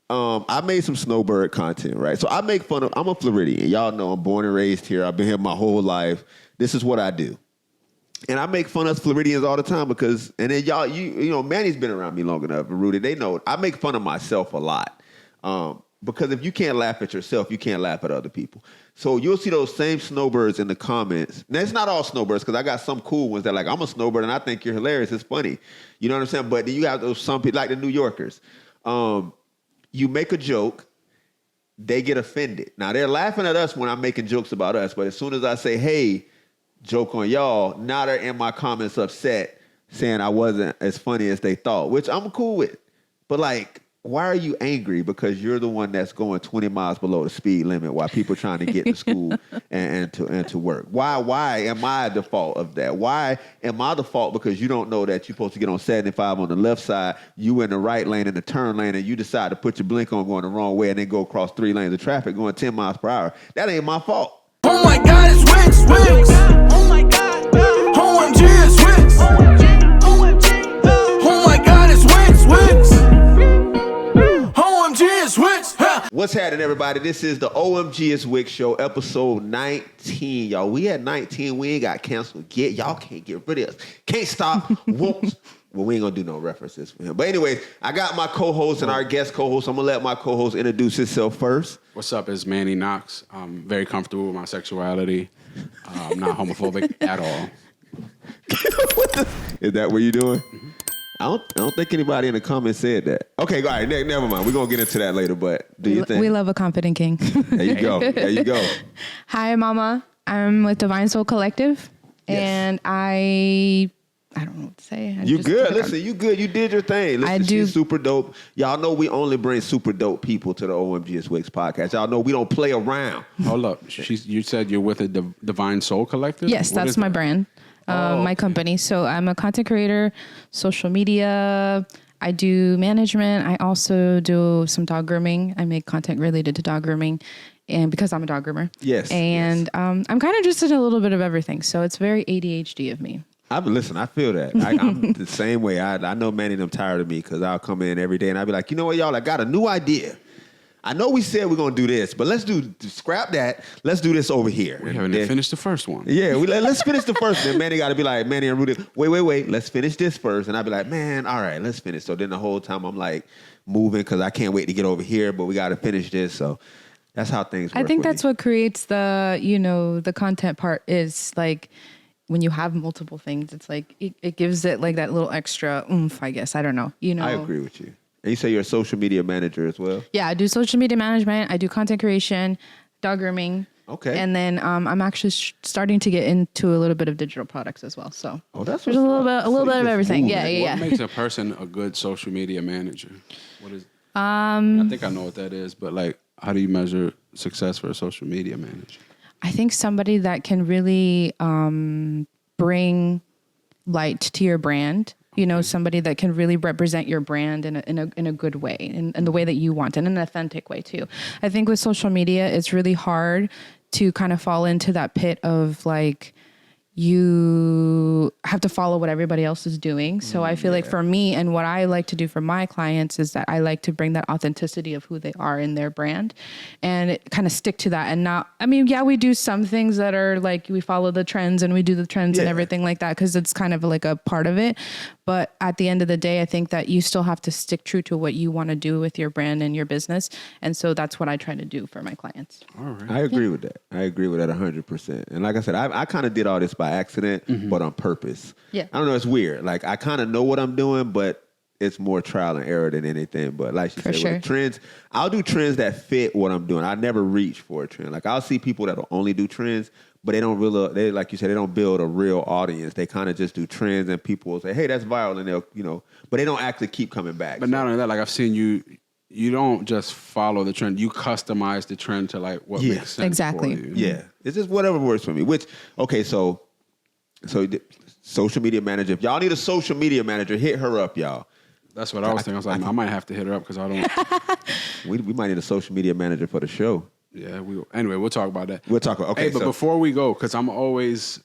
I made some Snowbird content, right? So I make fun of, I'm a Floridian. Y'all know I'm born and raised here. I've been here my whole life. This is what I do. And I make fun of Floridians all the time because, and then y'all, you know, Manny's been around me long enough, and Rudy, they know I make fun of myself a lot. Because if you can't laugh at yourself, you can't laugh at other people. So you'll see those same Snowbirds in the comments. Now, it's not all Snowbirds because I got some cool ones that like, I'm a Snowbird and I think you're hilarious. It's funny. You know what I'm saying? But then you have those some people like the New Yorkers. You make a joke, they get offended. Now, they're laughing at us when I'm making jokes about us, but as soon as I say, hey, joke on y'all, now they're in my comments upset saying I wasn't as funny as they thought, which I'm cool with. But, like, why are you angry? Because you're the one that's going 20 miles below the speed limit while people are trying to get to school and to work. Why am I the fault of that? Why am I the fault because you don't know that you're supposed to get on 75 on the left side, you in the right lane in the turn lane, and you decide to put your blink on going the wrong way and then go across 3 lanes of traffic going 10 miles per hour? That ain't my fault. Oh my God, it's Wicks. Oh my God. OMG, it's Wicks. Oh my God, it's Wicks. OMG, it's Wicks. What's happening, everybody? This is the omgitswicks show, episode 19, y'all. We at 19. We ain't got canceled yet. Y'all can't get rid of us. Can't stop. Won't. Well, we ain't gonna do no references for him. But anyways, I got my co-host and our guest co-host. I'm gonna let my co-host introduce himself first. What's up? It's Manny Knox. I'm very comfortable with my sexuality. I'm not homophobic at all. Is that what you're doing? Mm-hmm. I don't think anybody in the comments said that. Okay, all right, never mind. We're going to get into that later, but do you think? We love a confident king. There you go. There you go. Hi, I'm Alma. I'm with Divine Soul Collective, and I don't know what to say. You good. Listen, you good. You did your thing. Listen, she's super dope. Y'all know we only bring super dope people to the omgitswicks podcast. Y'all know we don't play around. Hold up. You said you're with a Divine Soul Collective? Yes, that's my brand. My company. So I'm a content creator, social media. I do management. I also do some dog grooming. I make content related to dog grooming, and because I'm a dog groomer. Yes. And I'm kind of just in a little bit of everything. So it's very ADHD of me. Listen, I feel that. I'm the same way. I know Manny and them tired of me because I'll come in every day and I'll be like, you know what, y'all, I got a new idea. I know we said we're going to do this, but let's scrap that. Let's do this over here. We haven't finished the first one. Yeah, let's finish the first. Then Manny got to be like, Manny and Rudy, wait, let's finish this first. And I'll be like, man, all right, let's finish. So then the whole time I'm like moving because I can't wait to get over here, but we got to finish this. So that's how things work. I think that's what creates the content part is like when you have multiple things, it's like it gives it like that little extra oomph, I guess. I don't know. I agree with you. And you say you're a social media manager as well? Yeah, I do social media management. I do content creation, dog grooming. Okay. And then I'm actually starting to get into a little bit of digital products as well. So that's there's a little bit of everything. Ooh, yeah. What makes a person a good social media manager? What is? I think I know what that is, but like, how do you measure success for a social media manager? I think somebody that can really bring light to your brand. Somebody that can really represent your brand in a good way, in the way that you want, and in an authentic way too. I think with social media, it's really hard to kind of fall into that pit of like, you have to follow what everybody else is doing. So I feel like for me and what I like to do for my clients is that I like to bring that authenticity of who they are in their brand and kind of stick to that. And not, we do some things that are like, we follow the trends and we do the trends and everything like that, because it's kind of like a part of it. But at the end of the day, I think that you still have to stick true to what you want to do with your brand and your business. And so that's what I try to do for my clients. All right. I agree with that. 100%. And like I said, I kind of did all this by accident, but on purpose. Yeah. I don't know. It's weird. Like I kind of know what I'm doing, but it's more trial and error than anything. But like she said, with the trends, I'll do trends that fit what I'm doing. I never reach for a trend. Like I'll see people that'll only do trends, but they don't really, like you said, they don't build a real audience. They kind of just do trends and people will say, hey, that's viral. And they'll, but they don't actually keep coming back. But not only that, like I've seen you don't just follow the trend. You customize the trend to like what makes sense for you. Yeah. It's just whatever works for me. So social media manager. If y'all need a social media manager, hit her up, y'all. That's what I was thinking. I was like, I might have to hit her up because I don't. we might need a social media manager for the show. Yeah, anyway, we'll talk about that. We'll talk about. Okay, hey, but before we go, because I'm always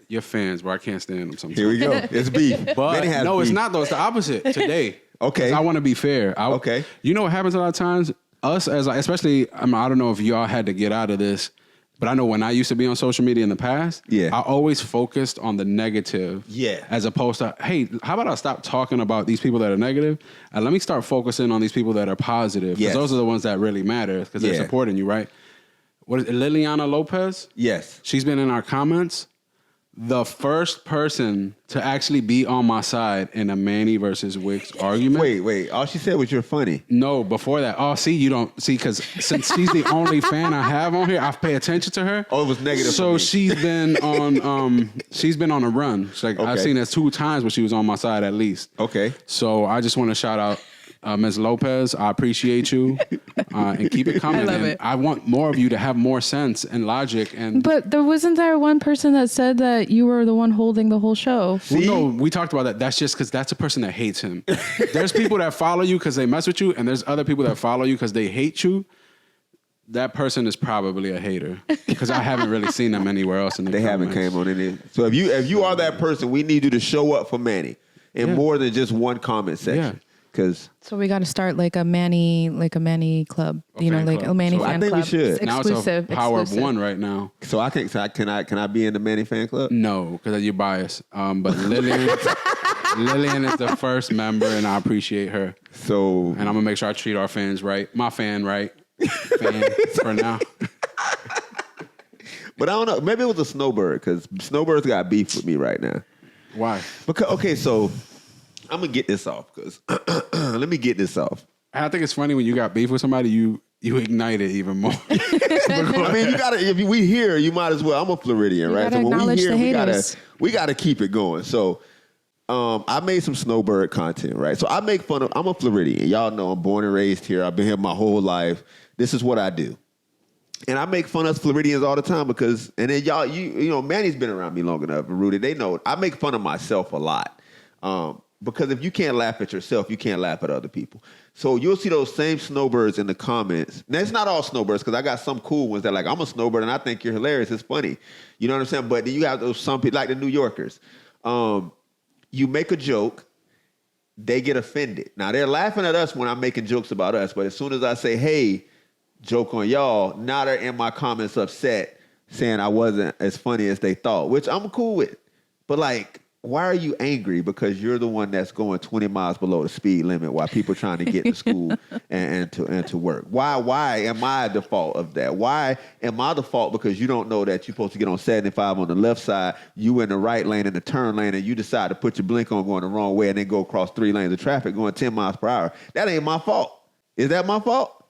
your fans, but I can't stand them sometimes. Here we go. It's beef. But no, beef. it's not though. It's the opposite. Today, Okay. 'Cause I want to be fair. Okay. You know what happens a lot of times? Us as especially, I don't know if y'all had to get out of this, but I know when I used to be on social media in the past, I always focused on the negative. Yeah. As opposed to, hey, how about I stop talking about these people that are negative and let me start focusing on these people that are positive. Because those are the ones that really matter because they're supporting you, right? What is it, Liliana Lopez? Yes. She's been in our comments. The first person to actually be on my side in a Manny versus Wicks argument. Wait. All she said was you're funny. No, before that. Oh, see, you don't see because since she's the only fan I have on here, I pay attention to her. Oh, it was negative. So she's been on a run. She's like I've seen her 2 times where she was on my side at least. Okay. So I just want to shout out Ms. Lopez, I appreciate you, and keep it coming. I love it. I want more of you to have more sense and logic. But wasn't there one person that said that you were the one holding the whole show? Well, no, we talked about that. That's just because that's a person that hates him. There's people that follow you because they mess with you, and there's other people that follow you because they hate you. That person is probably a hater because I haven't really seen them anywhere else. They haven't came on any. So if you are that person, we need you to show up for Manny in more than just one comment section. So we got to start like a Manny club, like a Manny fan club. I think we should. Now it's a power of one right now. So can I be in the Manny fan club? No, because you're biased. But Lillian is the first member, and I appreciate her. So and I'm gonna make sure I treat our fans right. My fan right. Fan for now. But I don't know. Maybe it was a Snowbird because Snowbirds got beef with me right now. Why? Because so. I'm gonna get this off because let me get this off. I think it's funny when you got beef with somebody, you ignite it even more. I mean, you gotta. If we here, you might as well. I'm a Floridian, right? So when we here, we gotta keep it going. So, I made some Snowbird content, right? So I make fun of. I'm a Floridian. Y'all know I'm born and raised here. I've been here my whole life. This is what I do. And I make fun of Floridians all the time because, and then y'all, you know, Manny's been around me long enough, and Rudy, they know I make fun of myself a lot. Because if you can't laugh at yourself, you can't laugh at other people. So you'll see those same Snowbirds in the comments. Now, it's not all Snowbirds because I got some cool ones that like, I'm a Snowbird and I think you're hilarious. It's funny. You know what I'm saying? But then you have those some people, like the New Yorkers. You make a joke, they get offended. Now, they're laughing at us when I'm making jokes about us. But as soon as I say, hey, joke on y'all, now they're in my comments upset saying I wasn't as funny as they thought, which I'm cool with. But like, why are you angry? Because you're the one that's going 20 miles below the speed limit while people trying to get to school and to work. Why am I the fault of that? Why am I the fault because you don't know that you're supposed to get on 75 on the left side, you in the right lane in the turn lane, and you decide to put your blink on going the wrong way and then go across 3 lanes of traffic going 10 miles per hour? That ain't my fault. Is that my fault?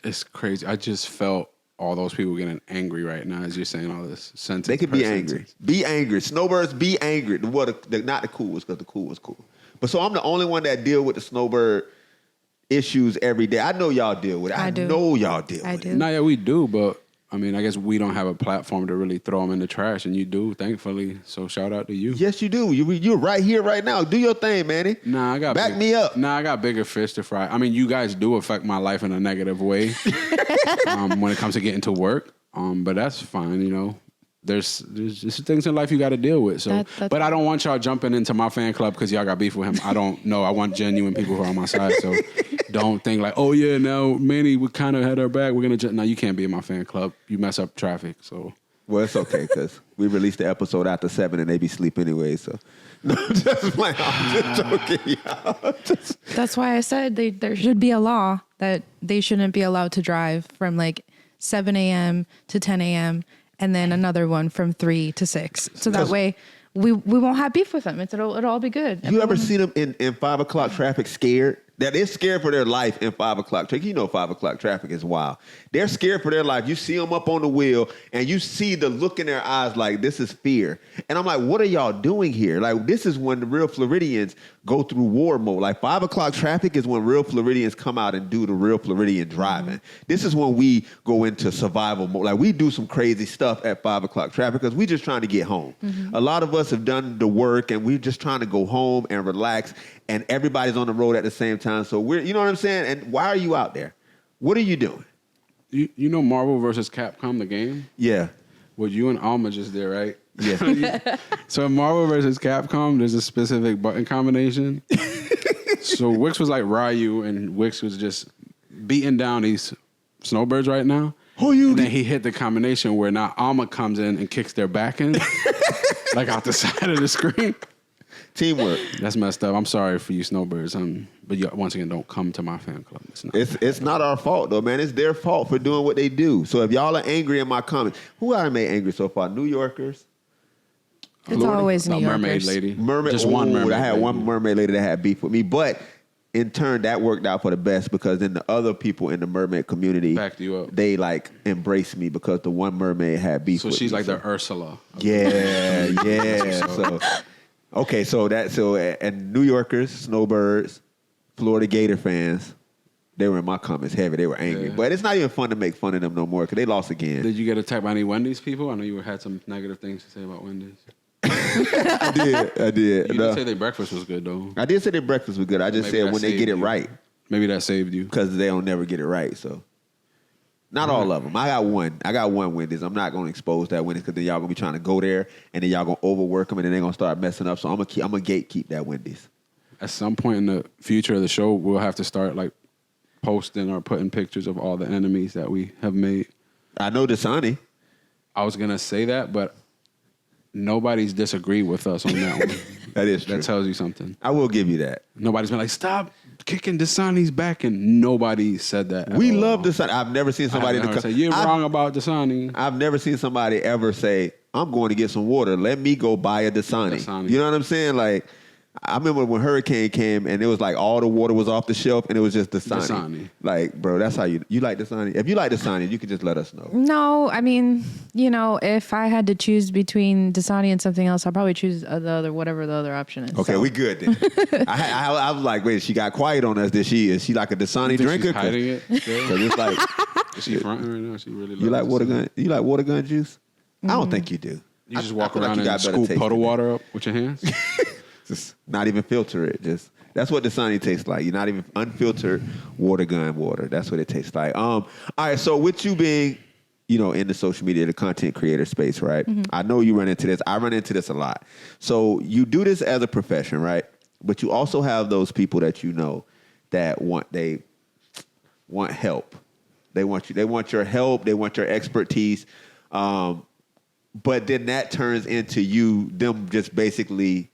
It's crazy. I just felt all those people getting angry right now as you're saying all this sentence. They could be angry. Be angry. Snowbirds, be angry. Not the cool ones, because the cool was cool. But so I'm the only one that deal with the Snowbird issues every day. I know y'all deal with it. I know y'all deal with it. No, yeah, we do, but I mean, I guess we don't have a platform to really throw them in the trash, and you do, thankfully. So shout out to you. Yes, you do. You're right here, right now. Do your thing, Manny. Nah, back me up. Nah, I got bigger fish to fry. I mean, you guys do affect my life in a negative way when it comes to getting to work. But that's fine, you know. There's just things in life you got to deal with. So, but I don't want y'all jumping into my fan club because y'all got beef with him. I don't know. I want genuine people who are on my side. So don't think like, oh yeah, now Manny, we kind of had our back. We're gonna no, you can't be in my fan club. You mess up traffic. So well, it's okay because we released the episode after 7 and they be sleep anyway. So no, just playing. I'm just joking, y'all. That's why I said there should be a law that they shouldn't be allowed to drive from like 7 a.m. to 10 a.m. and then another one from 3 to 6. So that way we won't have beef with them. It'll all be good. You ever seen them in 5 o'clock traffic scared? That they're scared for their life in 5 o'clock traffic. You know 5 o'clock traffic is wild. They're scared for their life. You see them up on the wheel and you see the look in their eyes like this is fear. And I'm like, what are y'all doing here? Like this is when the real Floridians go through war mode. Like 5 o'clock traffic is when real Floridians come out and do the real Floridian driving. Mm-hmm. This is when we go into survival mode. Like we do some crazy stuff at 5 o'clock traffic because we're just trying to get home. Mm-hmm. A lot of us have done the work and we're just trying to go home and relax. And everybody's on the road at the same time. So you know what I'm saying? And why are you out there? What are you doing? You know Marvel versus Capcom, the game? Yeah. Well, you and Alma just did, right? Yeah. So in Marvel versus Capcom, there's a specific button combination. So Wicks was like Ryu, and Wicks was just beating down these Snowbirds right now. And then he hit the combination where now Alma comes in and kicks their back in, like out the side of the screen. Teamwork. That's messed up. I'm sorry for you Snowbirds. But once again, don't come to my fan club. It's not our fault though, man. It's their fault for doing what they do. So if y'all are angry in my comments, who I made angry so far? New Yorkers. It's Florida? always New Yorkers. Mermaid lady. Just one mermaid. I had one mermaid lady that had beef with me, but in turn that worked out for the best because then the other people in the mermaid community backed you up. They like embraced me because the one mermaid had beef with me. So she's like the Ursula. Yeah. Okay, and New Yorkers, Snowbirds, Florida Gator fans, they were in my comments heavy. They were angry. Yeah. But it's not even fun to make fun of them no more because they lost again. Did you get attacked by any Wendy's people? I know you had some negative things to say about Wendy's. I did. You did say their breakfast was good, though. I did say their breakfast was good. I just said when they get it right. Maybe that saved you. Because they don't never get it right, so. Not all of them. I got one Wendy's. I'm not going to expose that Wendy's because then y'all going to be trying to go there and then y'all going to overwork them and then they're going to start messing up. So I'm going to gatekeep that Wendy's. At some point in the future of the show, we'll have to start like posting or putting pictures of all the enemies that we have made. I know Dasani. I was going to say that, but nobody's disagreed with us on that one. That is true. That tells you something. I will give you that. Nobody's been like, stop kicking Dasani's back, and nobody said that. We love Dasani. I've never seen somebody say you're wrong about Dasani. I've never seen somebody ever say, I'm going to get some water. Let me go buy a Dasani. You know what I'm saying? Like, I remember when Hurricane came and it was like all the water was off the shelf and it was just Dasani. Like, bro, that's how you like Dasani. If you like Dasani, you can just let us know. No, I mean, if I had to choose between Dasani and something else, I'll probably choose whatever the other option is. Okay, we good then. I was like, wait, she got quiet on us. Is she like a Dasani drinker? She's hiding it. Because it's like, is she fronting right now? She really you like water gun? You like water gun juice? I don't think you do. You just walk around and scoop puddle water up with your hands. Just not even filter it. Just that's what Dasani tastes like. You're not even unfiltered water gun water. That's what it tastes like. All right. So with you being, in the social media, the content creator space, right? Mm-hmm. I know you run into this. I run into this a lot. So you do this as a profession, right? But you also have those people that that want help. They want you. They want your help. They want your expertise. But then that turns into them just basically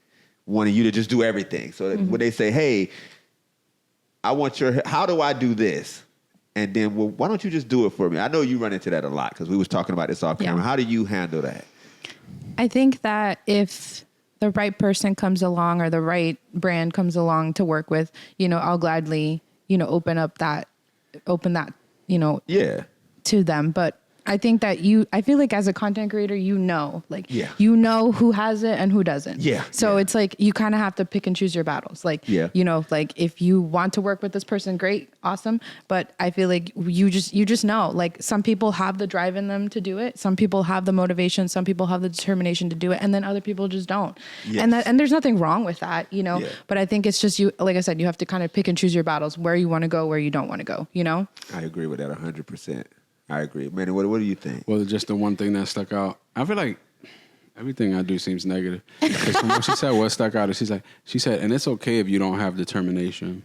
wanting you to just do everything. So when they say, hey, how do I do this? And then, well, why don't you just do it for me? I know you run into that a lot because we was talking about this off camera. Yeah. How do you handle that? I think that if the right person comes along or the right brand comes along to work with, I'll gladly, open that, to them. But I think that I feel like as a content creator, you know who has it and who doesn't. Yeah. So it's like you kind of have to pick and choose your battles. Like, like if you want to work with this person, great, awesome. But I feel like you just know, like some people have the drive in them to do it. Some people have the motivation. Some people have the determination to do it. And then other people just don't. Yes. And there's nothing wrong with that, Yeah. But I think it's just like I said, you have to kind of pick and choose your battles, where you want to go, where you don't want to go, I agree with that 100%. I agree. Manny, what do you think? Well, just the one thing that stuck out. I feel like everything I do seems negative. Because from what she said, what stuck out is she said, and it's okay if you don't have determination.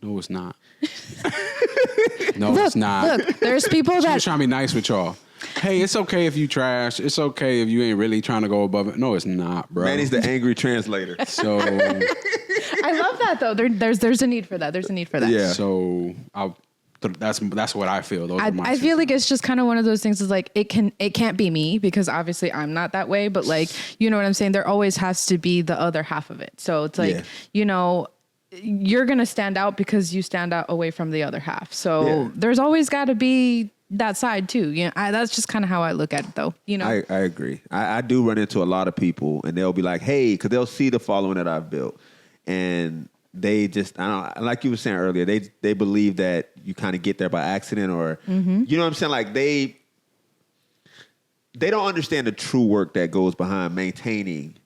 No, it's not. It's not. Look, there's people that... She was trying to be nice with y'all. Hey, it's okay if you trash. It's okay if you ain't really trying to go above it. No, it's not, bro. Manny's the angry translator. So... I love that, though. There's a need for that. There's a need for that. Yeah. So... That's what I feel. I feel like it's just kind of one of those things is like it can't be me because obviously I'm not that way, but like you know what I'm saying, there always has to be the other half of it. So it's like you're gonna stand out because you stand out away from the other half. So there's always got to be that side too. That's just kind of how I look at it though. I agree. I do run into a lot of people and they'll be like, hey, because they'll see the following that I've built and they just, like you were saying earlier, they believe that you kind of get there by accident or, you know what I'm saying? Like they don't understand the true work that goes behind maintaining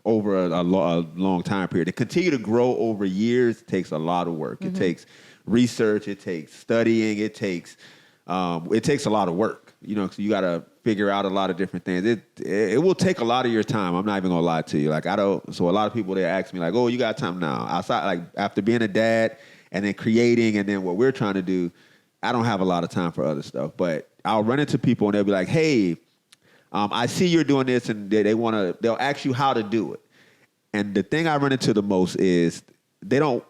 over a long time period. To continue to grow over years takes a lot of work. It takes research. It takes studying. It takes it takes a lot of work. So you got to figure out a lot of different things. It will take a lot of your time. I'm not even gonna lie to you. Like so a lot of people, they ask me like, oh, you got time now? Outside, like after being a dad and then creating and then what we're trying to do, I don't have a lot of time for other stuff. But I'll run into people and they'll be like, hey, I see you're doing this, and they'll ask you how to do it. And the thing I run into the most is they'll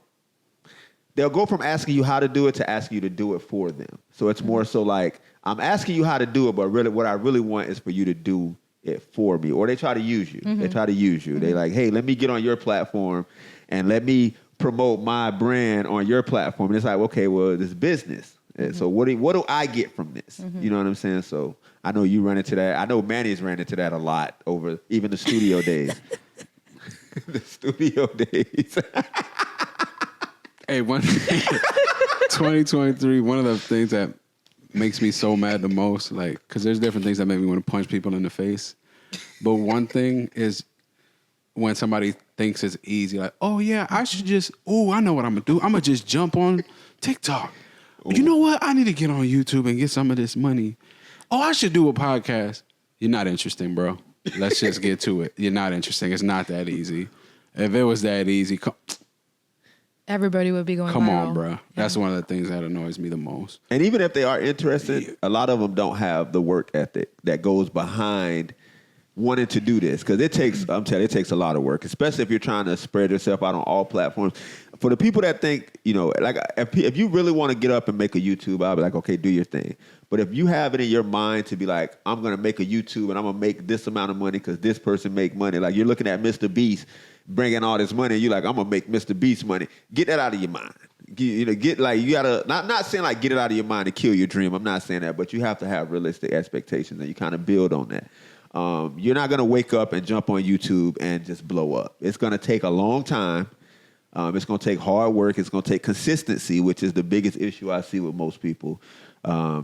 go from asking you how to do it to asking you to do it for them. So it's more so like, I'm asking you how to do it, but really what I really want is for you to do it for me. Or they try to use you. They try to use you. They like, hey, let me get on your platform and let me promote my brand on your platform. And it's like, okay, well, this business. So what do I get from this? You know what I'm saying? So I know you run into that. I know Manny's ran into that a lot over even the studio days. The studio days. Hey, 2023, one of the things that makes me so mad the most, like, because there's different things that make me want to punch people in the face. But one thing is when somebody thinks it's easy, like, oh, yeah, I know what I'm going to do. I'm going to just jump on TikTok. Ooh. You know what? I need to get on YouTube and get some of this money. Oh, I should do a podcast. You're not interesting, bro. Let's just get to it. You're not interesting. It's not that easy. If it was that easy, everybody would be going Come viral. on, bro. That's one of the things that annoys me the most. And even if they are interested, a lot of them don't have the work ethic that goes behind wanting to do this. Because it takes a lot of work, especially if you're trying to spread yourself out on all platforms. For the people that think, like if you really want to get up and make a YouTube, I'll be like, okay, do your thing. But if you have it in your mind to be like, I'm going to make a YouTube and I'm going to make this amount of money because this person make money. Like you're looking at Mr. Beast bringing all this money, and you're like, I'm gonna make Mr. Beast money. Get that out of your mind. You gotta not saying like get it out of your mind to kill your dream. I'm not saying that, but you have to have realistic expectations, and you kind of build on that. You're not gonna wake up and jump on YouTube and just blow up. It's gonna take a long time. It's gonna take hard work. It's gonna take consistency, which is the biggest issue I see with most people.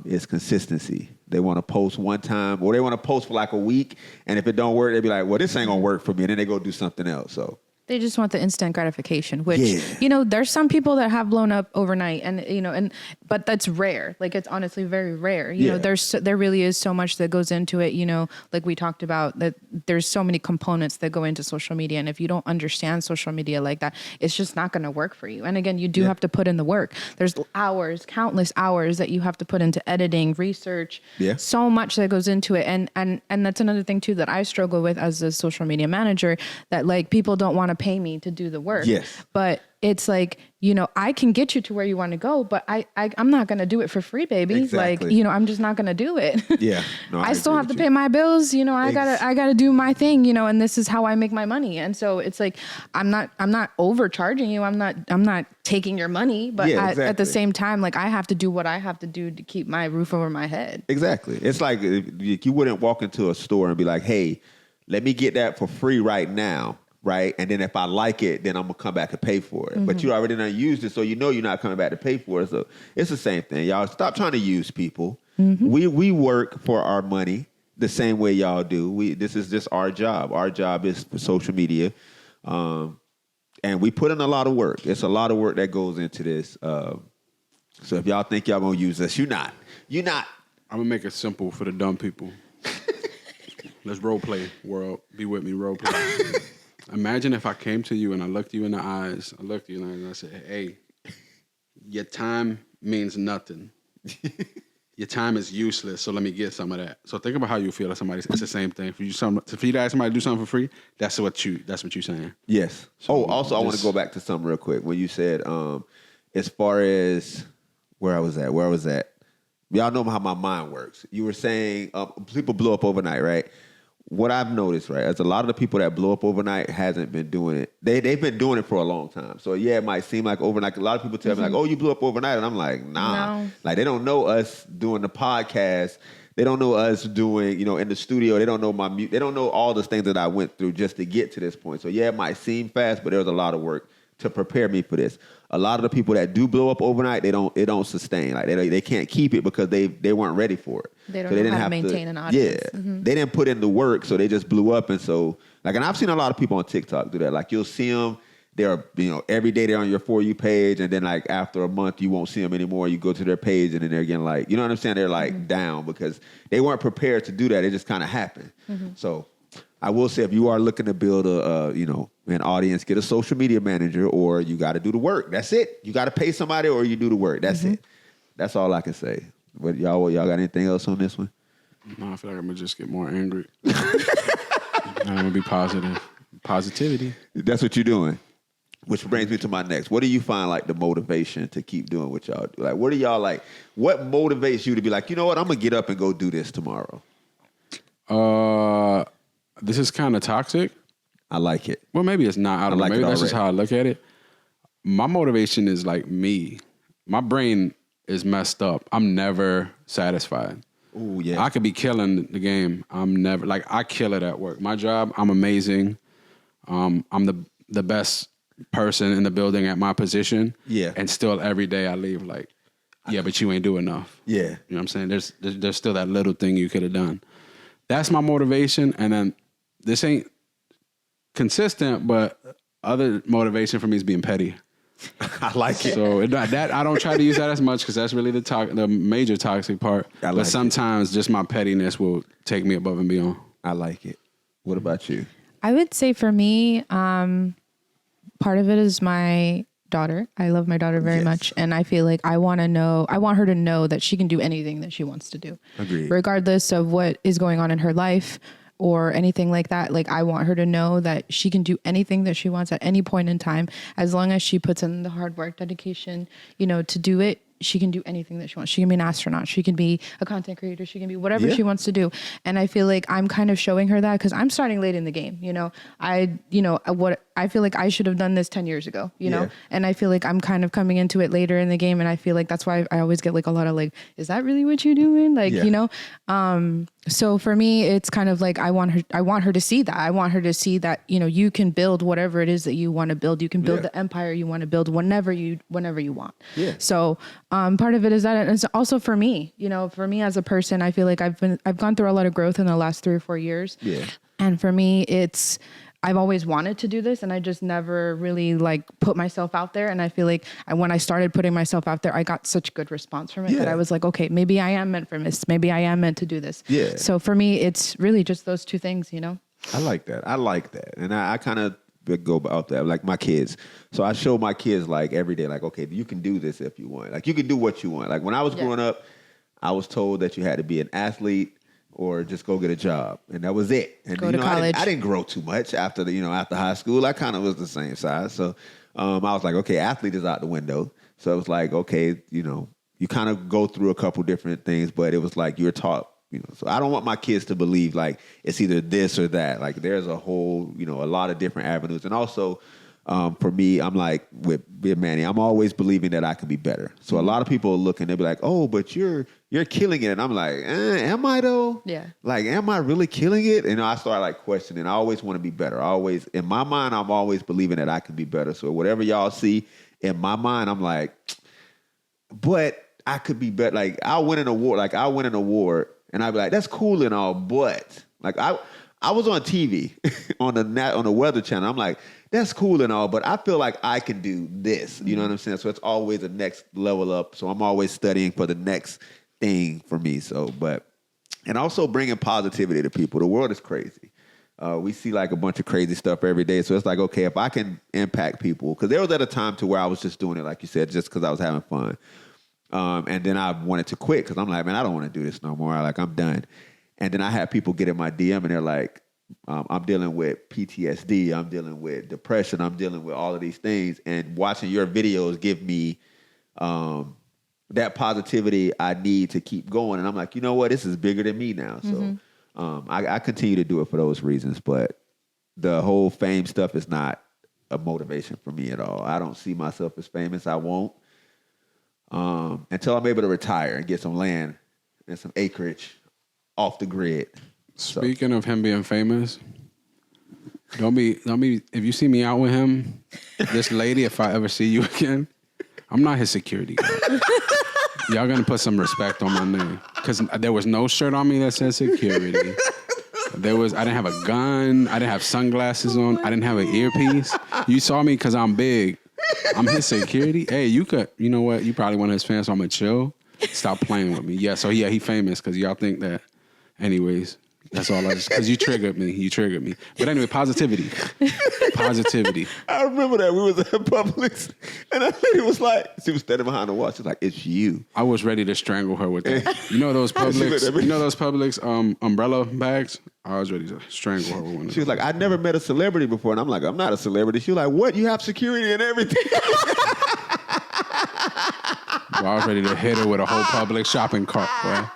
Is consistency. They want to post one time, or they want to post for like a week, and if it don't work, they be like, well, this ain't gonna work for me, and then they go do something else. So they just want the instant gratification, which, there's some people that have blown up overnight, and but that's rare. Like, it's honestly very rare. There really is so much that goes into it, like we talked about, that there's so many components that go into social media. And if you don't understand social media like that, it's just not going to work for you. And again, you do have to put in the work. There's countless hours that you have to put into editing, research, so much that goes into it. And that's another thing too, that I struggle with as a social media manager, that like people don't want to pay me to do the work. Yes. But it's like, I can get you to where you want to go, but I'm not going to do it for free, baby. Exactly. Like, I'm just not going to do it. Yeah. No, I still have to pay my bills. I gotta do my thing, and this is how I make my money. And so it's like, I'm not overcharging you. I'm not taking your money, but at the same time, like, I have to do what I have to do to keep my roof over my head. Exactly. It's like you wouldn't walk into a store and be like, hey, let me get that for free right now. Right. And then if I like it, then I'm going to come back and pay for it. Mm-hmm. But you already done used it, so you're not coming back to pay for it. So it's the same thing. Y'all stop trying to use people. Mm-hmm. We work for our money the same way y'all do. This is just our job. Our job is for social media. And we put in a lot of work. It's a lot of work that goes into this. So if y'all think y'all going to use us, you're not. You're not. I'm going to make it simple for the dumb people. Let's role play, world. Be with me, role play. Imagine if I came to you and I looked you in the eyes. I looked you in the eyes and I said, hey, your time means nothing. Your time is useless, so let me get some of that. So think about how you feel. It's the same thing. For you to ask somebody to do something for free, that's what you're saying. Yes. So also I want to go back to something real quick. When you said, as far as where I was at, y'all know how my mind works. You were saying people blow up overnight, right? What I've noticed, right, is a lot of the people that blow up overnight hasn't been doing it. They've been doing it for a long time. So, yeah, it might seem like overnight. A lot of people tell me, like, oh, you blew up overnight. And I'm like, nah. No. Like, they don't know us doing the podcast. They don't know us doing, in the studio. They don't know my music. They don't know all the things that I went through just to get to this point. So, yeah, it might seem fast, but there's a lot of work to prepare me for this. A lot of the people that do blow up overnight, it don't sustain. Like they can't keep it because they weren't ready for it. They don't know how to maintain an audience. Yeah, they didn't put in the work, so they just blew up. And so, and I've seen a lot of people on TikTok do that. Like, you'll see them, they're, every day they're on your For You page, and then like after a month you won't see them anymore. You go to their page and then they're getting like, you know what I'm saying? They're like down because they weren't prepared to do that. It just kind of happened. So I will say, if you are looking to build an audience, get a social media manager, or you got to do the work. That's it. You got to pay somebody, or you do the work. That's it. That's all I can say. But y'all got anything else on this one? No, I feel like I'm gonna just get more angry. I'm gonna be positive. Positivity. That's what you're doing. Which brings me to my next. What do you find like the motivation to keep doing what y'all do? Like, what do y'all like? What motivates you to be like, you know what? I'm gonna get up and go do this tomorrow. This is kind of toxic. I like it. Well, maybe it's not. I don't know. Maybe that's just how I look at it. My motivation is like me. My brain is messed up. I'm never satisfied. Oh yeah. I could be killing the game. I'm never I kill it at work. My job, I'm amazing. I'm the best person in the building at my position. Yeah. And still every day I leave like, yeah, but you ain't do enough. Yeah. You know what I'm saying? There's still that little thing you could have done. That's my motivation. And then this ain't consistent, but other motivation for me is being petty. I like it. So that I don't try to use that as much because that's really the major toxic part. But sometimes just my pettiness will take me above and beyond. I like it. What about you? I would say for me, part of it is my daughter. I love my daughter very much. And I feel like I want her to know that she can do anything that she wants to do. Agreed. Regardless of what is going on in her life or anything like that. Like, I want her to know that she can do anything that she wants at any point in time, as long as she puts in the hard work, dedication, to do it. She can do anything that she wants. She can be an astronaut. She can be a content creator. She can be whatever she wants to do. And I feel like I'm kind of showing her that because I'm starting late in the game. I feel like I should have done this 10 years ago, and I feel like I'm kind of coming into it later in the game. And I feel like that's why I always get like a lot of like, is that really what you're doing? So for me, it's kind of like, I want her to see that. I want her to see that, you can build whatever it is that you want to build. You can build the empire you want to build whenever you want. Yeah. So, part of it is that, and it's also for me, for me as a person, I feel like I've gone through a lot of growth in the last 3 or 4 years. Yeah. And for me, I've always wanted to do this, and I just never really like put myself out there. And I feel like when I started putting myself out there, I got such good response from it that I was like, okay, maybe I am meant for this. Maybe I am meant to do this. Yeah. So for me, it's really just those two things, I like that. And I kind of go about that, like my kids. So I show my kids like every day, like, okay, you can do this if you want. Like, you can do what you want. Like, when I was growing up, I was told that you had to be an athlete or just go get a job, and that was it. And go to college. I didn't grow too much after after high school. I kind of was the same size. So I was like, okay, athlete is out the window. So it was like, okay, you kind of go through a couple different things, but it was like you're taught. So I don't want my kids to believe like it's either this or that. Like, there's a whole, a lot of different avenues. And also, for me, I'm like with Manny, I'm always believing that I can be better. So a lot of people look and they'll be like, oh, but you're killing it. And I'm like, am I though? Yeah. Like, am I really killing it? And I start like questioning. I always want to be better. In my mind, I'm always believing that I can be better. So whatever y'all see in my mind, I'm like, but I could be better. Like, I'll win an award. And I'd be like, that's cool and all, but like I was on TV on the Weather Channel. I'm like, that's cool and all, but I feel like I can do this. You know what I'm saying? So it's always the next level up. So I'm always studying for the next thing for me. So, and also bringing positivity to people. The world is crazy. We see like a bunch of crazy stuff every day. So it's like, okay, if I can impact people, because there was at a time to where I was just doing it, like you said, just because I was having fun. And then I wanted to quit because I'm like, man, I don't want to do this no more. I'm done. And then I had people get in my DM and they're like, I'm dealing with PTSD. I'm dealing with depression. I'm dealing with all of these things. And watching your videos give me that positivity I need to keep going. And I'm like, you know what? This is bigger than me now. So I continue to do it for those reasons. But the whole fame stuff is not a motivation for me at all. I don't see myself as famous. I won't. Until I'm able to retire and get some land and some acreage off the grid. Speaking of him being famous, don't be. If you see me out with him, this lady, if I ever see you again, I'm not his security guard. Y'all gonna put some respect on my name because there was no shirt on me that said security. I didn't have a gun. I didn't have sunglasses on. I didn't have an earpiece. You saw me because I'm big. I'm his security. Hey, you know what? You probably one of his fans, so I'm going to chill. Stop playing with me. Yeah, so yeah, he famous because y'all think that. Anyways, that's all because you triggered me. But anyway, positivity. I remember that we was at Publix, and that lady was like, she was standing behind the wall. She's like, "It's you." I was ready to strangle her with that. You know those Publix umbrella bags? I was ready to strangle her with one of She was like, "I never met a celebrity before," and I'm like, "I'm not a celebrity." She was like, "What? You have security and everything?" Well, I was ready to hit her with a whole Publix shopping cart, boy.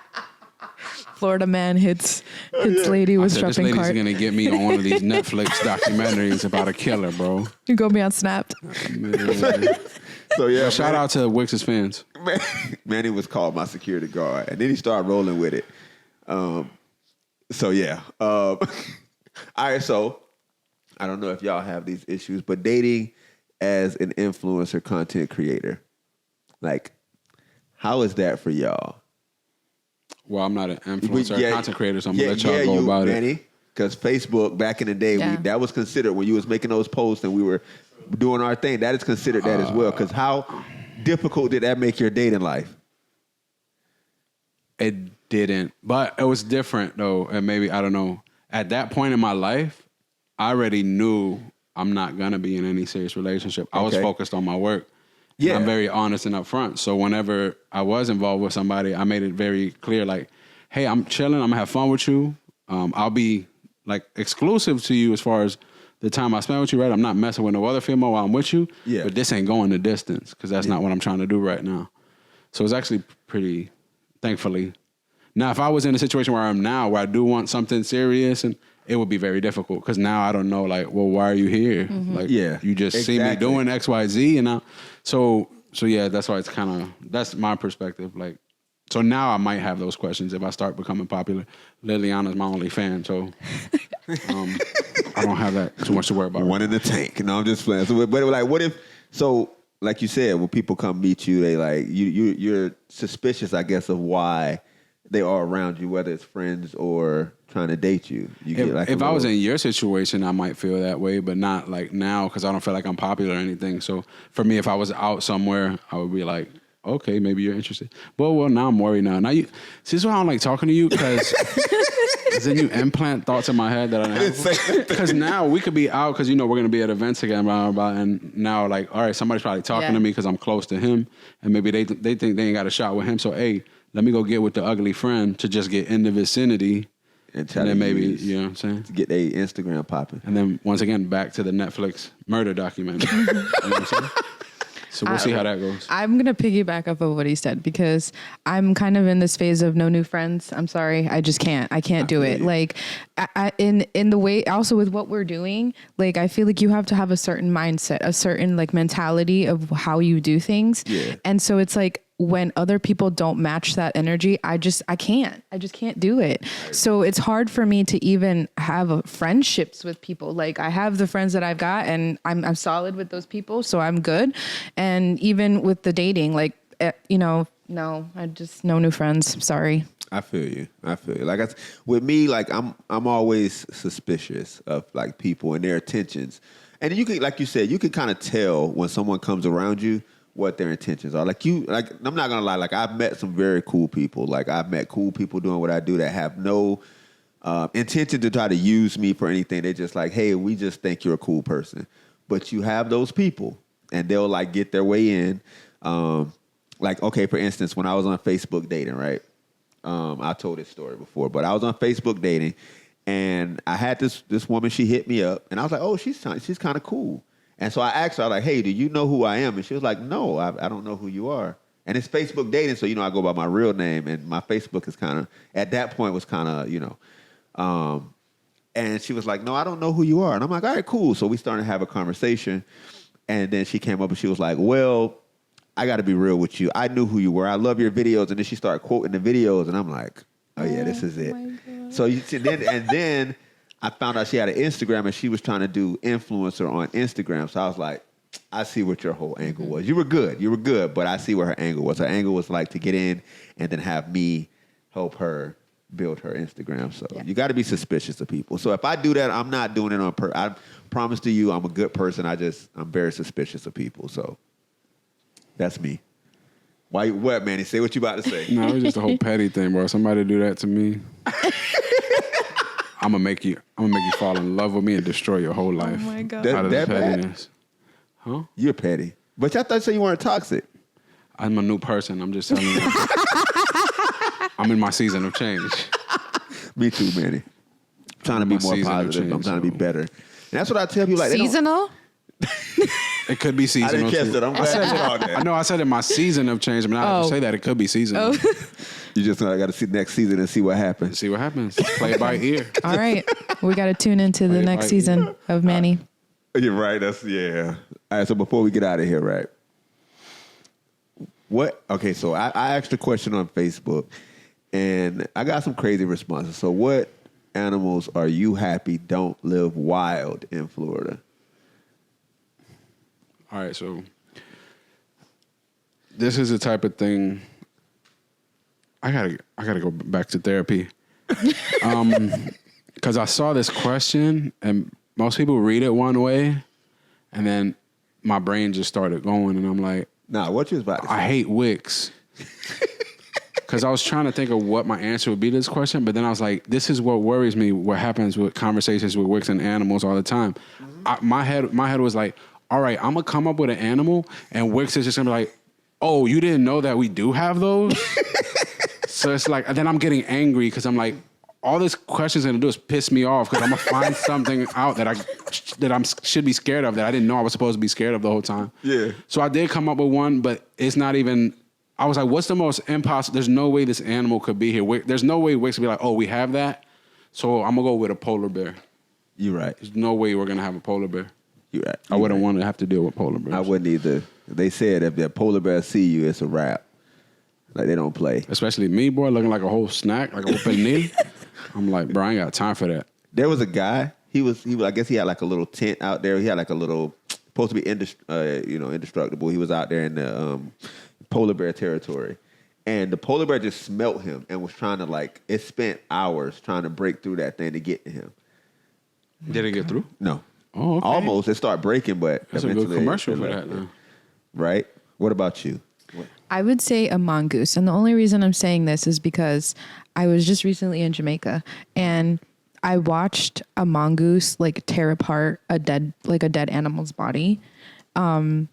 Florida man hits lady with shopping this lady's cart. gonna get me on one of these Netflix documentaries about a killer, bro. You go be on Snapped. So yeah, Shout out to Wicks's fans. Manny was called my security guard, and then he started rolling with it. So yeah. All right. So I don't know if y'all have these issues, but dating as an influencer content creator, like, how is that for y'all? Well, I'm not an influencer or content creator, so I'm going to let y'all go you, about Manny, it. Because Facebook, back in the day, that was considered when you was making those posts and we were doing our thing. That is considered that as well. Because how difficult did that make your dating life? It didn't. But it was different, though. And maybe, I don't know. At that point in my life, I already knew I'm not going to be in any serious relationship. I was focused on my work. Yeah. I'm very honest and upfront. So whenever I was involved with somebody, I made it very clear, like, hey, I'm chilling. I'm going to have fun with you. I'll be, like, exclusive to you as far as the time I spend with you, right? I'm not messing with no other female while I'm with you. Yeah. But this ain't going the distance because that's not what I'm trying to do right now. So it's actually pretty, thankfully. Now, if I was in a situation where I'm now, where I do want something serious, and it would be very difficult because now I don't know, like, well, why are you here? Mm-hmm. Like, you just see me doing X, Y, Z, and now, so yeah, that's why it's kind of, that's my perspective. Like, so now I might have those questions if I start becoming popular. Liliana's my only fan, so I don't have that too much to worry about. One in the tank. No, I'm just playing. So, but like, what if? So, like you said, when people come meet you, they like you're suspicious, I guess, of why they are around you, whether it's friends or trying to date you. If I was in your situation, I might feel that way, but not like now because I don't feel like I'm popular or anything. So for me, if I was out somewhere, I would be like, okay, maybe you're interested. But well, now I'm worried now. Now you see, this is why I don't like talking to you because then you implant thoughts in my head that I don't have. Because now we could be out because we're going to be at events again, blah, blah, blah, and now like, all right, somebody's probably talking to me because I'm close to him, and maybe they think they ain't got a shot with him. So hey, let me go get with the ugly friend to just get in the vicinity. And then maybe, you know what I'm saying? To get their Instagram popping. And then once again, back to the Netflix murder documentary. You know what I'm saying? So we'll see how that goes. I'm going to piggyback off of what he said because I'm kind of in this phase of no new friends. I'm sorry. I just can't. I can't do it. Like in the way, also with what we're doing, like I feel like you have to have a certain mindset, a certain like mentality of how you do things. Yeah. And so it's like, when other people don't match that energy, I just can't do it. So it's hard for me to even have friendships with people. Like I have the friends that I've got and I'm solid with those people. So I'm good. And even with the dating, like, no, I just no new friends. Sorry. I feel you. Like with me, like I'm always suspicious of like people and their intentions. And you can, like you said, you can kind of tell when someone comes around you what their intentions are. Like I'm not gonna lie, like I've met some very cool people. Like I've met cool people doing what I do that have no intention to try to use me for anything. They're just like, hey, we just think you're a cool person. But you have those people and they'll like get their way in. Like, okay, for instance, when I was on Facebook dating, right? I told this story before, but I was on Facebook dating and I had this woman, she hit me up and I was like, oh, she's kind of cool. And so I asked her, like, hey, do you know who I am? And she was like, no, I don't know who you are. And it's Facebook dating, so, I go by my real name. And my Facebook is kind of, at that point, was kind of, and she was like, no, I don't know who you are. And I'm like, all right, cool. So we started to have a conversation. And then she came up and she was like, well, I got to be real with you. I knew who you were. I love your videos. And then she started quoting the videos. And I'm like, oh, yeah, this is it. So you see, then I found out she had an Instagram and she was trying to do influencer on Instagram. So I was like, I see what your whole angle was. You were good, but I see where her angle was. Her angle was like to get in and then have me help her build her Instagram. So you got to be suspicious of people. So if I do that, I'm not doing it on purpose. I promise to you, I'm a good person. I'm very suspicious of people. So that's me. Why? What, Manny? Say what you about to say. No, it's just a whole petty thing, bro. Somebody do that to me, I'm gonna make you fall in love with me and destroy your whole life. Oh my God. Out of That the bad? pettiness. Huh? You're petty. But I thought you said you weren't toxic. I'm a new person. I'm just telling you. I'm in my season of change. Me too, Manny. I'm trying to be more positive. I'm trying to be better. And that's what I tell people. Like, Seasonal? It could be seasonal. I didn't catch too. that. I'm glad you called that. I know I said in my season of change, but now if you say that, it could be seasonal. You just got to see next season and see what happens. See what happens. Play it by ear. All right. We got to tune into the next season of Manny. You're right. All right. So before we get out of here, right? Okay. So I asked a question on Facebook, and I got some crazy responses. So what animals are you happy don't live wild in Florida? All right, so this is the type of thing. I gotta go back to therapy, because I saw this question and most people read it one way, and then my brain just started going, and I'm like, Nah, what you was about to say? I hate wicks. Because I was trying to think of what my answer would be to this question, but then I was like, this is what worries me. What happens with conversations with wicks and animals all the time? My head was like, all right, I'm gonna come up with an animal, and Wix is just gonna be like, oh, you didn't know that we do have those? So it's like, then I'm getting angry because I'm like, all this question's gonna do is piss me off because I'm gonna find something out that I should be scared of that I didn't know I was supposed to be scared of the whole time. Yeah. So I did come up with one, but it's not even. I was like, what's the most impossible? There's no way this animal could be here. There's no way Wix would be like, oh, we have that. So I'm gonna go with a polar bear. You're right. There's no way we're gonna have a polar bear. You're right. I wouldn't want to have to deal with polar bears. I wouldn't either. They said if the polar bear see you, it's a wrap. Like they don't play. Especially me, boy, looking like a whole snack, like a whole pernil. I'm like, bro, I ain't got time for that. There was a guy. He was. I guess he had like a little tent out there. He had like a little supposed to be indestructible. He was out there in the polar bear territory, and the polar bear just smelt him and was trying to it spent hours trying to break through that thing to get to him. Did it get through? No. Oh, okay. Almost. It started breaking, but that's a good commercial for that now. Right? What about you? I would say a mongoose. And the only reason I'm saying this is because I was just recently in Jamaica and I watched a mongoose tear apart a dead animal's body in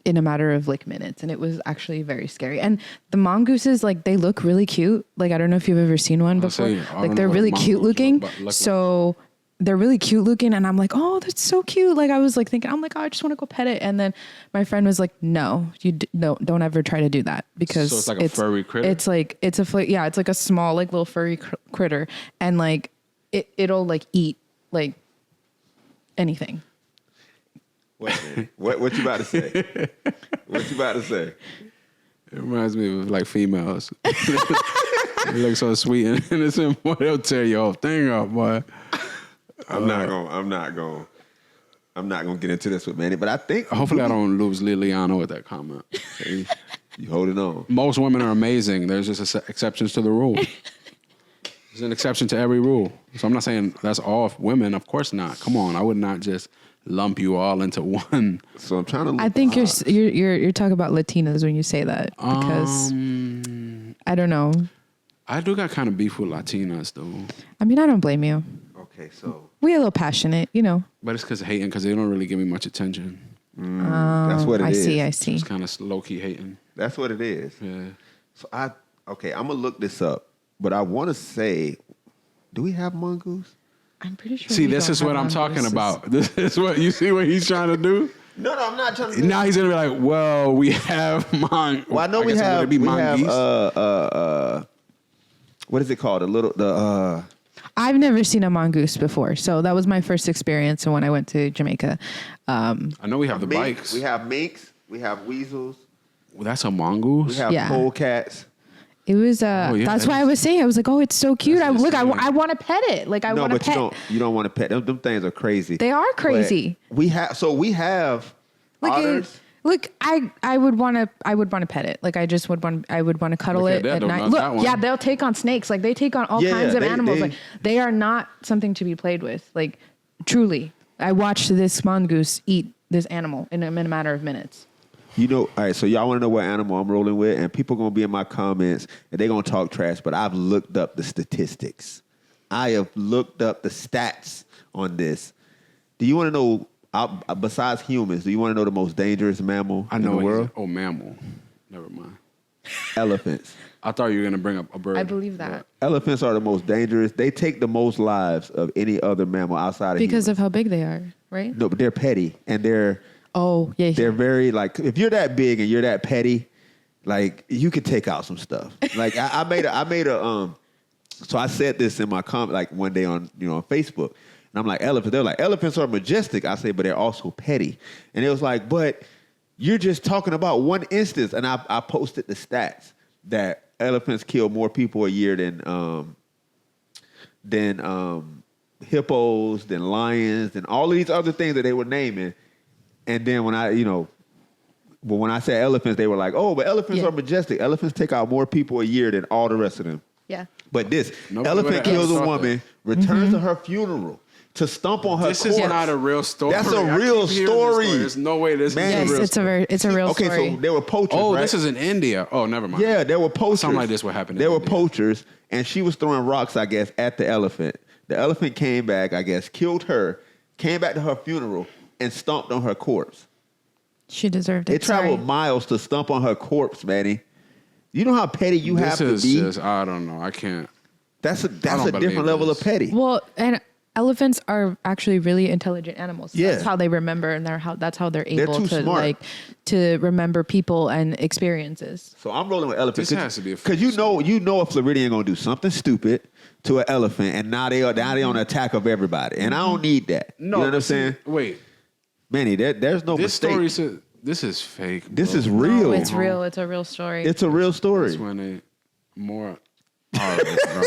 a matter of minutes. And it was actually very scary. And the mongooses, they look really cute. I don't know if you've ever seen one before. They're really cute looking. So they're really cute looking, and I'm like, oh, that's so cute. I was thinking, I'm like, oh, I just want to go pet it. And then my friend was like, no, don't ever try to do that because so it's like a furry critter. It's like a small little furry critter, and it'll eat anything. What you about to say? What you about to say? It reminds me of females. They look so sweet and innocent, boy. They'll tear your whole thing up, boy. I'm not gonna get into this with Manny, but I think hopefully I don't lose Liliana with that comment. Okay. You holding on. Most women are amazing. There's just exceptions to the rule. There's an exception to every rule. So I'm not saying that's all women. Of course not. Come on, I would not just lump you all into one. So I'm trying to. I think you're talking about Latinas when you say that because I don't know. I do got kind of beef with Latinas though. I mean, I don't blame you. Okay, so we're a little passionate, But it's because they don't really give me much attention. That's what it is. I see. It's kind of low key hating. That's what it is. Yeah. So I'm gonna look this up, but I want to say, do we have mongoose? I'm pretty sure. See, this is what I'm talking about. This is what you see what he's trying to do. No, I'm not trying to do now he's gonna be like, well, we have Well, I know we have. What is it called? I've never seen a mongoose before, so that was my first experience when I went to Jamaica. I know we have the bikes. We have minks. We have weasels. Well, that's a mongoose. We have polecats. It was. That's why I was saying. I was like, oh, it's so cute. I want to pet it. I want to pet. No, but you don't want to pet them. Them things are crazy. They are crazy. But we have otters. Look, I would want to pet it. Like I would want to cuddle it at night. Look, yeah, they'll take on snakes. Like they take on all kinds of animals. Like they are not something to be played with. Like truly, I watched this mongoose eat this animal in a matter of minutes. You know, all right, so y'all want to know what animal I'm rolling with, and people going to be in my comments, and they're going to talk trash, but I've looked up the statistics. I have looked up the stats on this. Do you want to know, besides humans, do you want to know the most dangerous mammal in the world? Oh, mammal. Never mind. Elephants. I thought you were going to bring up a bird. I believe that. Elephants are the most dangerous. They take the most lives of any other mammal outside of because humans. of how big they are, right? No, but they're petty, and they're... Oh, yeah. They're very, like, if you're that big and you're that petty, like, you could take out some stuff. Like, I made a, so I said this in my comment, like, one day on, on Facebook. And I'm like, elephants. They're like, elephants are majestic. I say, but they're also petty. And it was like, but you're just talking about one instance. And I posted the stats that elephants kill more people a year than hippos, than lions, than all of these other things that they were naming. And then when when I said elephants, they were like, oh, but elephants are majestic. Elephants take out more people a year than all the rest of them. Yeah. But elephant kills a woman, returns to her funeral to stomp on her corpse. This is not a real story. That's a real story. There's no way this is a real story. It's a real story. Okay, so there were poachers, right? this is in India. Oh, never mind. Yeah, there were poachers. Something like this would happen in There were India. poachers, and she was throwing rocks, I guess, at the elephant. The elephant came back, I guess, killed her, came back to her funeral, and stomped on her corpse. She deserved it. It traveled miles to stomp on her corpse, Manny. You know how petty you have to be? This is just, I don't know. I can't. That's a different level of petty. Well, and elephants are actually really intelligent animals. Yeah. That's how they remember, and that's how they're able too to smart. to remember people and experiences. So I'm rolling with elephants. This has to be a because you know a Floridian gonna do something stupid to an elephant, and now they on attack of everybody, and I don't need that. No, you know what I'm saying? Wait, Manny, there's no this mistake. story says this is fake. This bro. is real. No, it's real. It's a real story. It's a real story. That's when they more. All right, bro.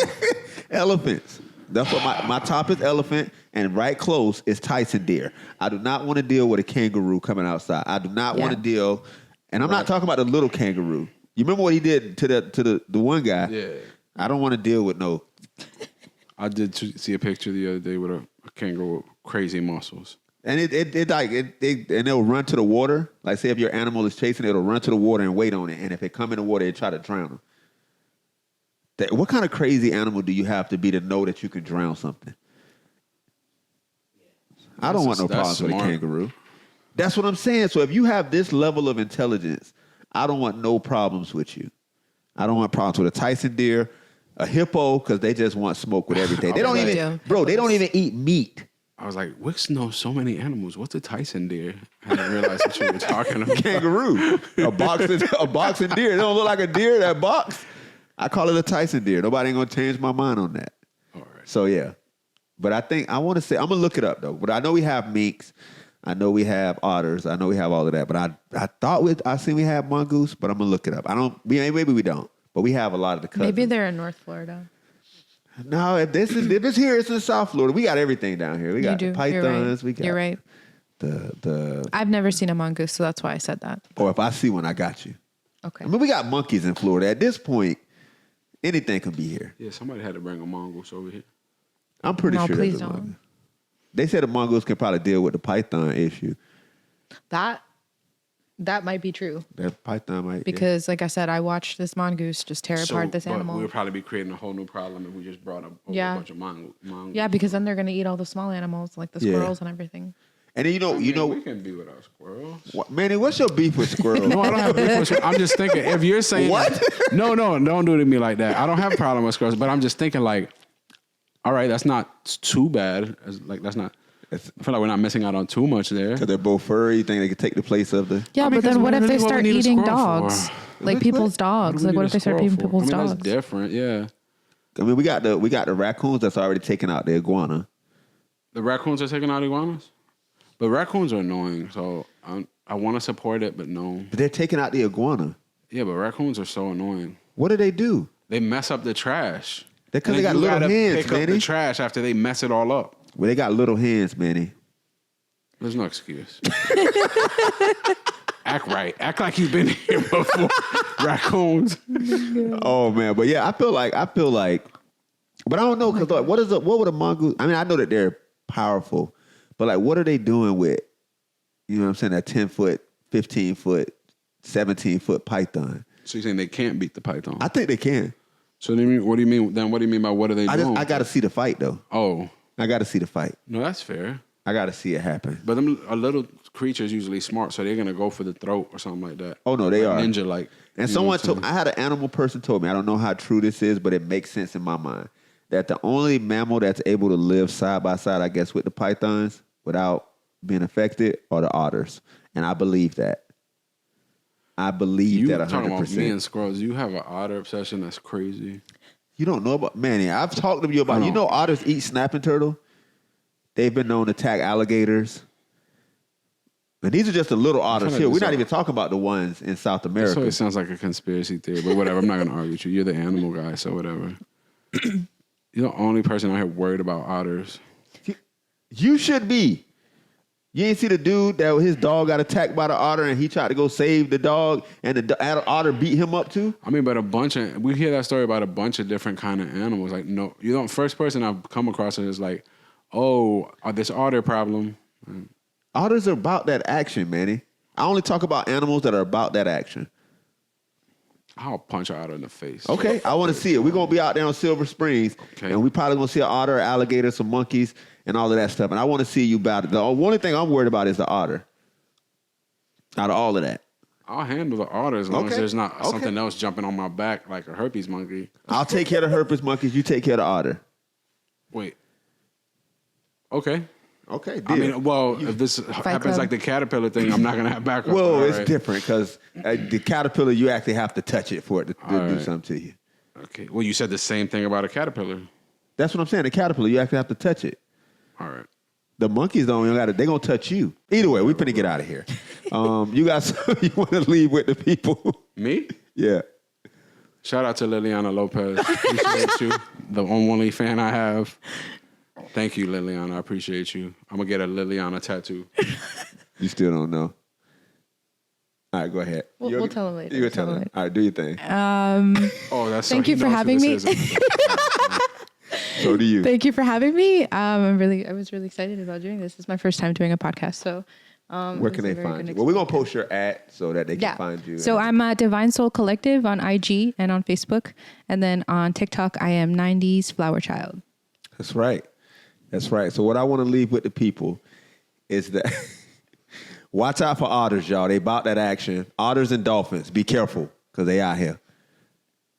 Elephants. That's what my top is elephant, and right close is Tyson deer. I do not want to deal with a kangaroo coming outside. I do not want to deal, and I'm not talking about the little kangaroo. You remember what he did to the one guy? Yeah. I don't want to deal with no. I did see a picture the other day with a kangaroo with crazy muscles. And and they'll run to the water. Like say if your animal is chasing, it'll run to the water and wait on it. And if it come in the water, it try to drown them. What kind of crazy animal do you have to be to know that you can drown something? I don't want no problems with a kangaroo. That's what I'm saying. So if you have this level of intelligence, I don't want no problems with you. I don't want problems with a Tyson deer, a hippo, because they just want smoke with everything. They don't even, they don't even eat meat. I was like, Wicks knows so many animals. What's a Tyson deer? I didn't realize what you were talking about. Kangaroo. A boxing deer. It don't look like a deer that box. I call it a Tyson deer. Nobody ain't gonna change my mind on that. All right. So yeah. But I think I want to say I'm gonna look it up though. But I know we have minks. I know we have otters. I know we have all of that. But I thought I seen we have mongoose, but I'm gonna look it up. Maybe we don't. But we have a lot of the cousins. Maybe they're in North Florida. No, if it's here, it's in South Florida. We got everything down here. We got the pythons. You're right. The I've never seen a mongoose, so that's why I said that. Or if I see one, I got you. Okay. I mean, we got monkeys in Florida. At this point, anything can be here. Yeah, somebody had to bring a mongoose over here. I'm pretty sure please there's a don't. mongoose. They said a mongoose can probably deal with the python issue. That might be true. That python might. Because, like I said, I watched this mongoose just tear apart this animal. We would probably be creating a whole new problem if we just brought up a bunch of mongoose. Yeah, because then they're going to eat all the small animals, like the squirrels and everything. And then we can be with our squirrels. Manny, what's your beef with squirrels? No, I don't have beef with squirrels. I'm just thinking if you're saying what? No, don't do it to me like that. I don't have a problem with squirrels, but I'm just thinking like, all right, that's not too bad. That's not. I feel like we're not missing out on too much there. Because they're both furry. You think they could take the place of the... Yeah, but then what if they start eating dogs? For? Like people's dogs? Like what if they start eating people's dogs? That's different, yeah. I mean, we got the raccoons that's already taken out the iguana. The raccoons are taking out iguanas? But raccoons are annoying, so I want to support it, but no. But they're taking out the iguana. Yeah, but raccoons are so annoying. What do they do? They mess up the trash. Because they got little hands, pick up the trash after they mess it all up. Well, they got little hands, Manny. There's no excuse. Act right. Act like you've been here before. Raccoons. Oh man, but yeah, I feel like, but I don't know because what would a mongoose? I mean, I know that they're powerful, but like, what are they doing with, you know what I'm saying, that 10-foot, 15-foot, 17-foot python? So you're saying they can't beat the python? I think they can. So what do you mean? Then what do you mean by what are they doing? I got to see the fight though. Oh, I got to see the fight. no, that's fair. I got to see it happen. But them little creatures usually smart, so they're gonna go for the throat or something like that. Oh no, they are ninja like. And someone told me, I had an animal person told me, I don't know how true this is, but it makes sense in my mind, that the only mammal that's able to live side by side, I guess, with the pythons without being affected are the otters. And I believe that. I believe that 100%. Talking about me and squirrels, you have an otter obsession that's crazy. You don't know about, Manny, I've talked to you about, you know otters eat snapping turtle? They've been known to attack alligators. And these are just the little otters here. We're not even talking about the ones in South America. So it sounds like a conspiracy theory, but whatever. I'm not going to argue with you. You're the animal guy, so whatever. You're the only person out here worried about otters. You should be. You ain't see the dude that his dog got attacked by the otter and he tried to go save the dog and the otter beat him up too? I mean, but we hear that story about a bunch of different kind of animals. Like, no, you don't, first person I've come across is like, oh, this otter problem. Otters are about that action, Manny. I only talk about animals that are about that action. I'll punch an otter in the face. Okay, I want to see it. We're going to be out there on Silver Springs, and we probably going to see an otter, alligator, some monkeys, and all of that stuff. And I want to see you about it. The only thing I'm worried about is the otter. Out of all of that. I'll handle the otter as long as there's not something else jumping on my back like a herpes monkey. I'll take care of the herpes monkeys. You take care of the otter. Wait. Okay. Okay, deal. I mean, well, if this happens like the caterpillar thing, I'm not going to have backup. Well, it's different because the caterpillar, you actually have to touch it for it to do something to you. Okay. Well, you said the same thing about a caterpillar. That's what I'm saying. The caterpillar, you actually have to touch it. All right. The monkeys don't. They're going to touch you. Either way, we're finna get out of here. You guys, you want to leave with the people? Me? Yeah. Shout out to Liliana Lopez. Appreciate you. The only fan I have. Thank you, Liliana. I appreciate you. I'm going to get a Liliana tattoo. You still don't know. All right, go ahead. We'll tell him later. You're tell him. All right, do your thing. Thank you for having me. So do you. Thank you for having me. I was really excited about doing this. It's my first time doing a podcast. So where can they find you? Well, we're going to post your ad so that they can find you. So I'm at Divine Soul Collective on IG and on Facebook. And then on TikTok, I am 90s Flower Child. That's right. That's right. So what I want to leave with the people is that watch out for otters, y'all. They about that action. Otters and dolphins. Be careful because they out here.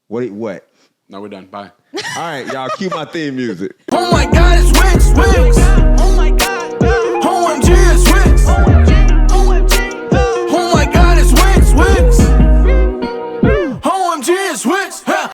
What? No, we're done. Bye. All right, y'all. Cue my theme music. Oh my God, it's Wicks. Oh my God. OMG, it's Wicks.